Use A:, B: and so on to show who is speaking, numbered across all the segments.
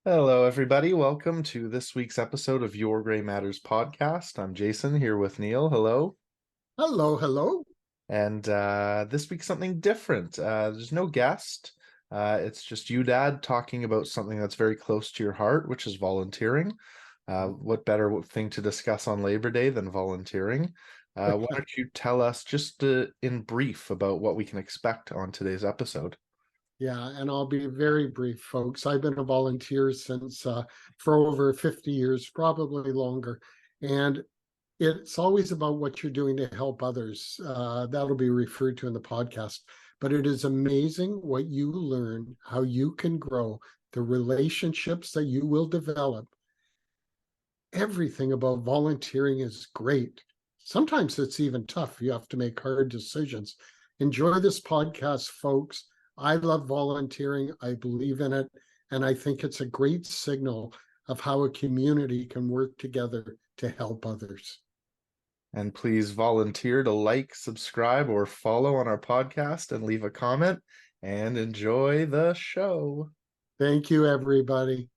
A: Hello, everybody. Welcome to this week's episode of Your Gray Matters podcast. I'm Jason here with Neil. Hello.
B: Hello, hello.
A: And this week's something different. There's no guest. It's just you, Dad, talking about something that's very close to your heart, which is volunteering. What better thing to discuss on Labor Day than volunteering? Why don't you tell us just in brief about what we can expect on today's episode?
B: Yeah, and I'll be very brief, folks. I've been a volunteer since for over 50 years, probably longer. And it's always about what you're doing to help others. That'll be referred to in the podcast. But it is amazing what you learn, how you can grow, the relationships that you will develop. Everything about volunteering is great. Sometimes it's even tough. You have to make hard decisions. Enjoy this podcast, folks. I love volunteering. I believe in it. And I think it's a great signal of how a community can work together to help others.
A: And please volunteer to like, subscribe, or follow on our podcast and leave a comment and enjoy the show.
B: Thank you, everybody.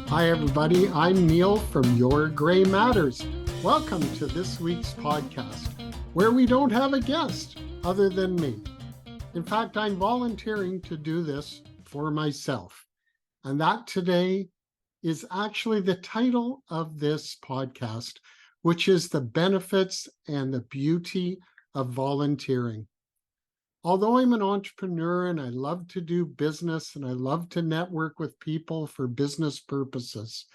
B: Hi, everybody. I'm Neil from Your Gray Matters. Welcome to this week's podcast, where we don't have a guest other than me. In fact, I'm volunteering to do this for myself. And that today is actually the title of this podcast, which is The Benefits and the Beauty of Volunteering. Although I'm an entrepreneur and I love to do business and I love to network with people for business purposes,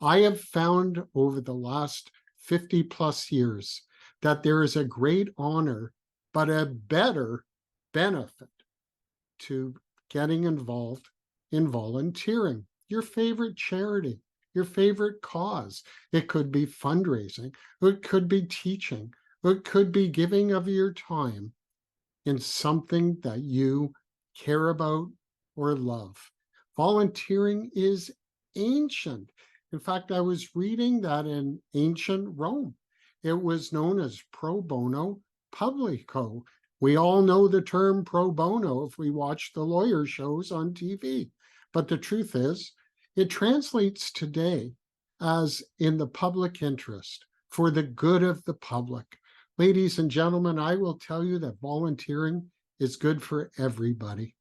B: I have found over the last 50 plus years that there is a great honor, but a better benefit to getting involved in volunteering. Your favorite charity, your favorite cause. It could be fundraising, it could be teaching, it could be giving of your time in something that you care about or love. Volunteering is ancient. In fact, I was reading that in ancient Rome, it was known as pro bono publico. We all know the term pro bono if we watch the lawyer shows on TV. But the truth is, it translates today as in the public interest, for the good of the public. Ladies and gentlemen, I will tell you that volunteering is good for everybody.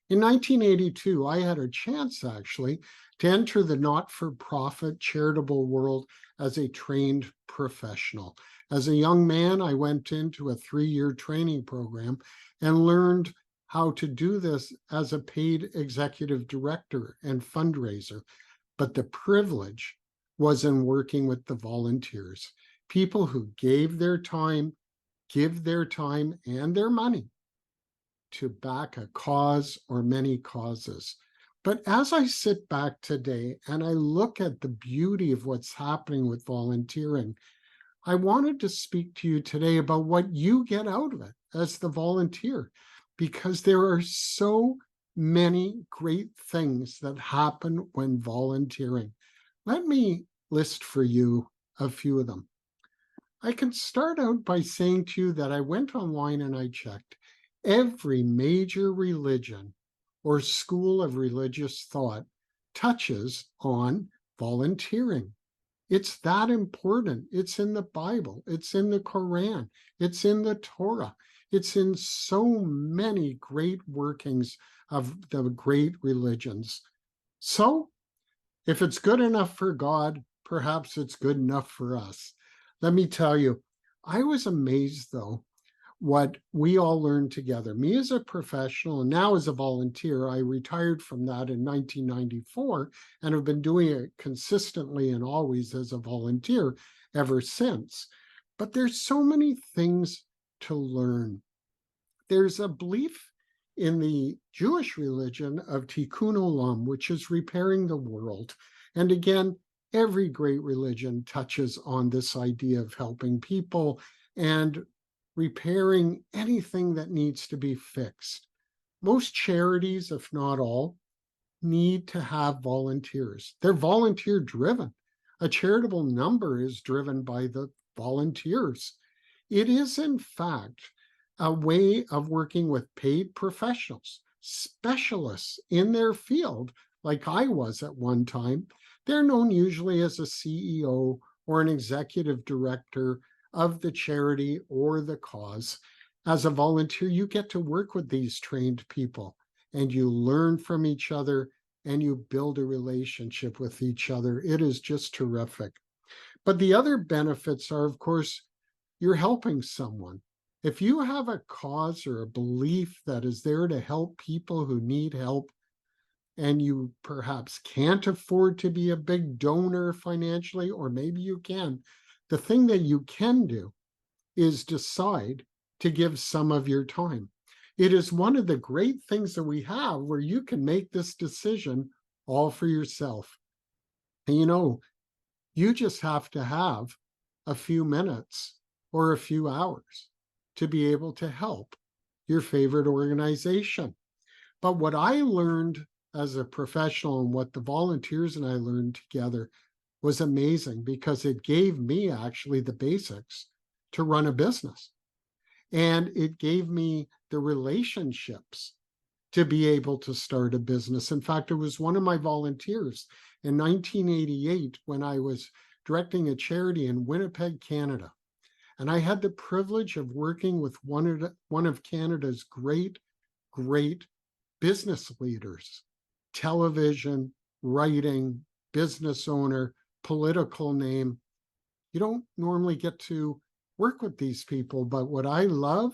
B: In 1982, I had a chance actually to enter the not-for-profit charitable world as a trained professional. As a young man, I went into a 3-year training program and learned how to do this as a paid executive director and fundraiser. But the privilege was in working with the volunteers, people who gave their time, give their time and their money to back a cause or many causes. But as I sit back today and I look at the beauty of what's happening with volunteering, I wanted to speak to you today about what you get out of it as the volunteer, because there are so many great things that happen when volunteering. Let me list for you a few of them. I can start out by saying to you that I went online and I checked. Every major religion or school of religious thought touches on volunteering. It's that important. It's in the Bible. It's in the Quran. It's in the Torah. It's in so many great workings of the great religions. So, if it's good enough for God, perhaps it's good enough for us. Let me tell you, I was amazed, though, what we all learned together. Me as a professional and now as a volunteer, I retired from that in 1994 and have been doing it consistently and always as a volunteer ever since. But there's so many things to learn. There's a belief in the Jewish religion of tikkun olam, which is repairing the world. And again, every great religion touches on this idea of helping people and repairing anything that needs to be fixed. Most charities, if not all, need to have volunteers. They're volunteer driven. A charitable number is driven by the volunteers. It is, in fact, a way of working with paid professionals, specialists in their field, like I was at one time. They're known usually as a CEO or an executive director of the charity or the cause. As a volunteer, you get to work with these trained people and you learn from each other and you build a relationship with each other. It is just terrific. But the other benefits are, of course, you're helping someone. If you have a cause or a belief that is there to help people who need help, and you perhaps can't afford to be a big donor financially, or maybe you can, the thing that you can do is decide to give some of your time. It is one of the great things that we have where you can make this decision all for yourself. And you just have to have a few minutes or a few hours to be able to help your favorite organization. But what I learned as a professional and what the volunteers and I learned together was amazing, because it gave me actually the basics to run a business. And it gave me the relationships to be able to start a business. In fact, it was one of my volunteers in 1988 when I was directing a charity in Winnipeg, Canada. And I had the privilege of working with one of Canada's great business leaders, television, writing, business owner, political name. You don't normally get to work with these people, but what I love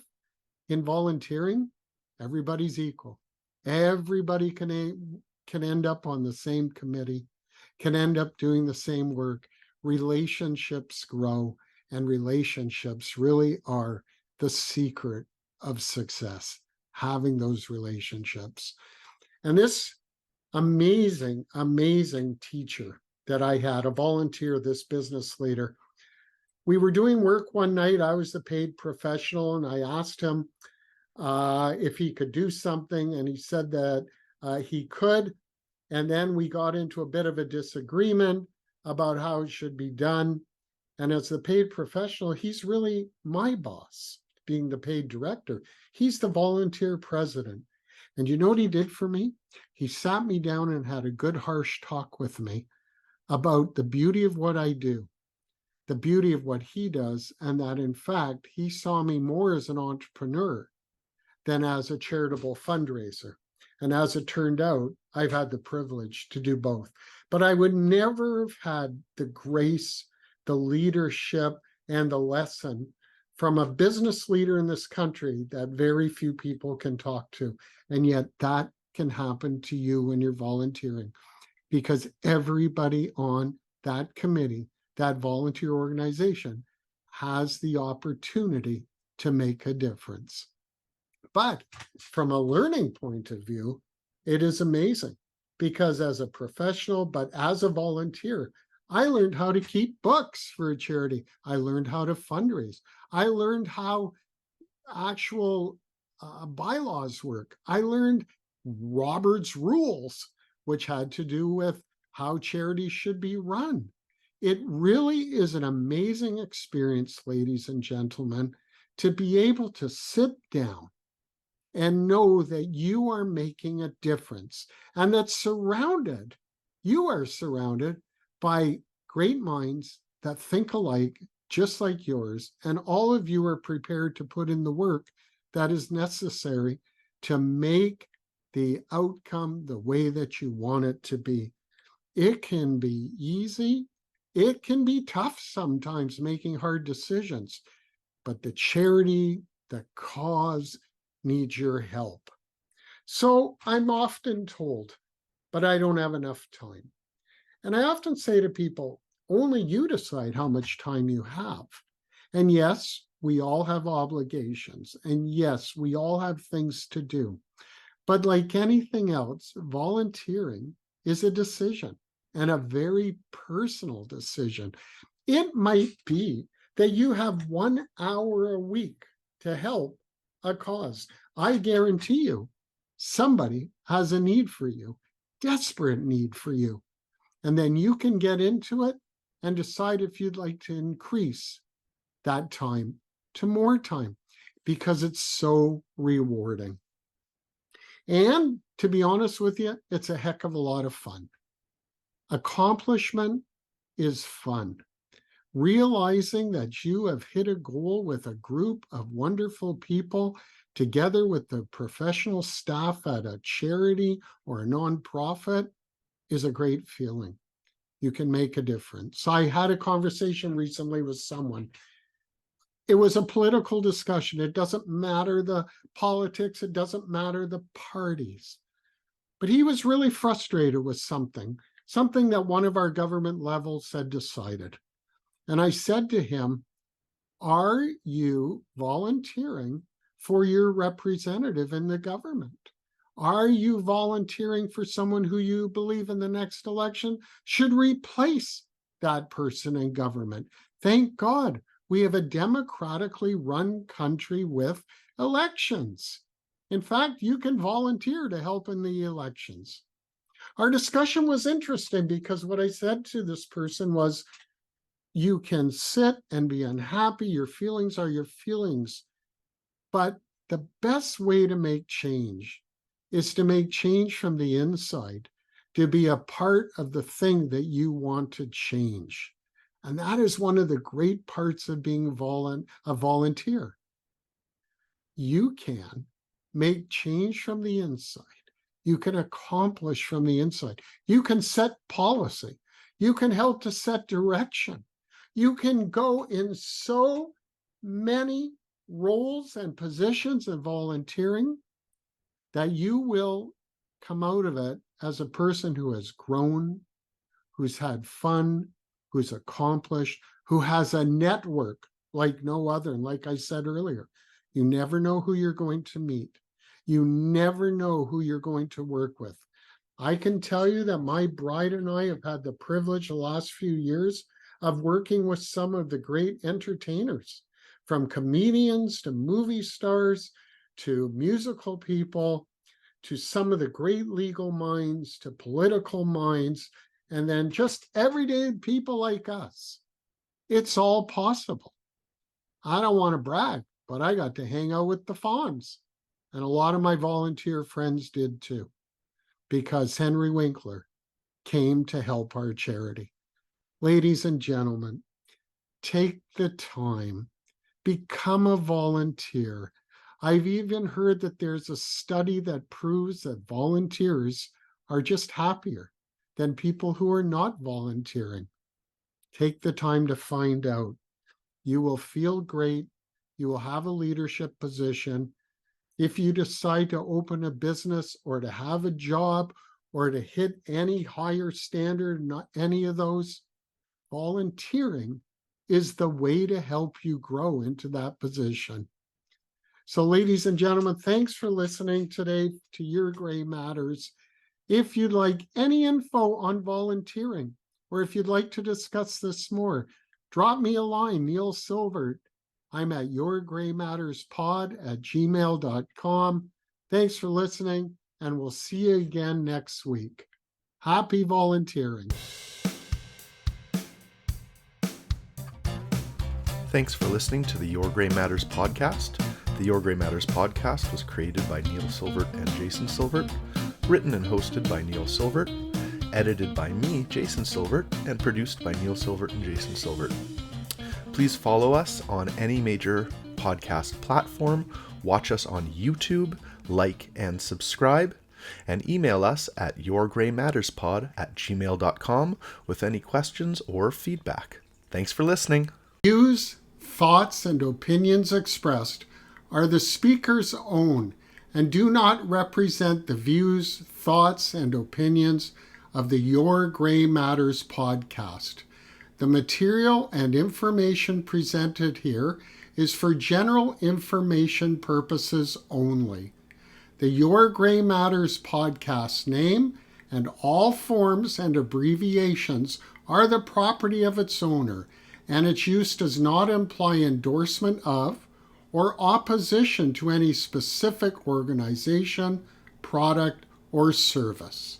B: in volunteering, everybody's equal. Everybody can end up on the same committee, can end up doing the same work. Relationships grow, and relationships really are the secret of success, having those relationships. And this amazing teacher that I had, a volunteer, this business leader, we were doing work one night. I was the paid professional, and I asked him if he could do something, and he said that he could. And then we got into a bit of a disagreement about how it should be done. And as the paid professional, he's really my boss, being the paid director. He's the volunteer president. And you know what he did for me? He sat me down and had a good, harsh talk with me about the beauty of what I do, the beauty of what he does, and that in fact, he saw me more as an entrepreneur than as a charitable fundraiser. And as it turned out, I've had the privilege to do both. But I would never have had the grace, the leadership, and the lesson from a business leader in this country that very few people can talk to. And yet that can happen to you when you're volunteering, because everybody on that committee, that volunteer organization, has the opportunity to make a difference. But from a learning point of view, it is amazing, because as a professional, but as a volunteer, I learned how to keep books for a charity. I learned how to fundraise. I learned how actual bylaws work. I learned Robert's rules, which had to do with how charities should be run. It really is an amazing experience, ladies and gentlemen, to be able to sit down and know that you are making a difference, and that you are surrounded by great minds that think alike, just like yours, and all of you are prepared to put in the work that is necessary to make the outcome the way that you want it to be. It can be easy. It can be tough sometimes, making hard decisions, but the charity, the cause, needs your help. So I'm often told, but I don't have enough time. And I often say to people, only you decide how much time you have. And yes, we all have obligations. And yes, we all have things to do. But like anything else, volunteering is a decision, and a very personal decision. It might be that you have 1 hour a week to help a cause. I guarantee you, somebody has a need for you. desperate need for you. And then you can get into it and decide if you'd like to increase that time to more time, because it's so rewarding. And to be honest with you, it's a heck of a lot of fun. Accomplishment is fun. Realizing that you have hit a goal with a group of wonderful people together with the professional staff at a charity or a nonprofit is a great feeling. You can make a difference. I had a conversation recently with someone. It was a political discussion. It doesn't matter the politics. It doesn't matter the parties. But he was really frustrated with something that one of our government levels had decided. And I said to him, are you volunteering for your representative in the government? Are you volunteering for someone who you believe in the next election should replace that person in government? Thank God we have a democratically run country with elections. In fact, you can volunteer to help in the elections. Our discussion was interesting because what I said to this person was, you can sit and be unhappy. Your feelings are your feelings. But the best way to make change is to make change from the inside, to be a part of the thing that you want to change. And that is one of the great parts of being a volunteer. You can make change from the inside. You can accomplish from the inside. You can set policy. You can help to set direction. You can go in so many roles and positions of volunteering that you will come out of it as a person who has grown, who's had fun, who's accomplished, who has a network like no other. And like I said earlier, you never know who you're going to meet. You never know who you're going to work with. I can tell you that my bride and I have had the privilege the last few years of working with some of the great entertainers, from comedians to movie stars to musical people to some of the great legal minds to political minds, and then just everyday people like us. It's all possible. I don't want to brag, but I got to hang out with the Fonz. And a lot of my volunteer friends did too, because Henry Winkler came to help our charity. Ladies and gentlemen, take the time, become a volunteer. I've even heard that there's a study that proves that volunteers are just happier than people who are not volunteering. Take the time to find out. You will feel great. You will have a leadership position. If you decide to open a business or to have a job or to hit any higher standard, not any of those, volunteering is the way to help you grow into that position. So, ladies and gentlemen, thanks for listening today to Your Gray Matters. If you'd like any info on volunteering, or if you'd like to discuss this more, drop me a line, Neil Silvert. I'm at yourgraymatterspod@gmail.com. Thanks for listening, and we'll see you again next week. Happy volunteering.
A: Thanks for listening to the Your Gray Matters podcast. The Your Gray Matters podcast was created by Neil Silvert and Jason Silvert, written and hosted by Neil Silvert, edited by me, Jason Silvert, and produced by Neil Silvert and Jason Silvert. Please follow us on any major podcast platform, watch us on YouTube, like and subscribe, and email us at yourgraymatterspod@gmail.com with any questions or feedback. Thanks for listening.
B: Views, thoughts, and opinions expressed are the speaker's own and do not represent the views, thoughts, and opinions of the Your Gray Matters podcast. The material and information presented here is for general information purposes only. The Your Gray Matters podcast name and all forms and abbreviations are the property of its owner, and its use does not imply endorsement of or opposition to any specific organization, product, or service.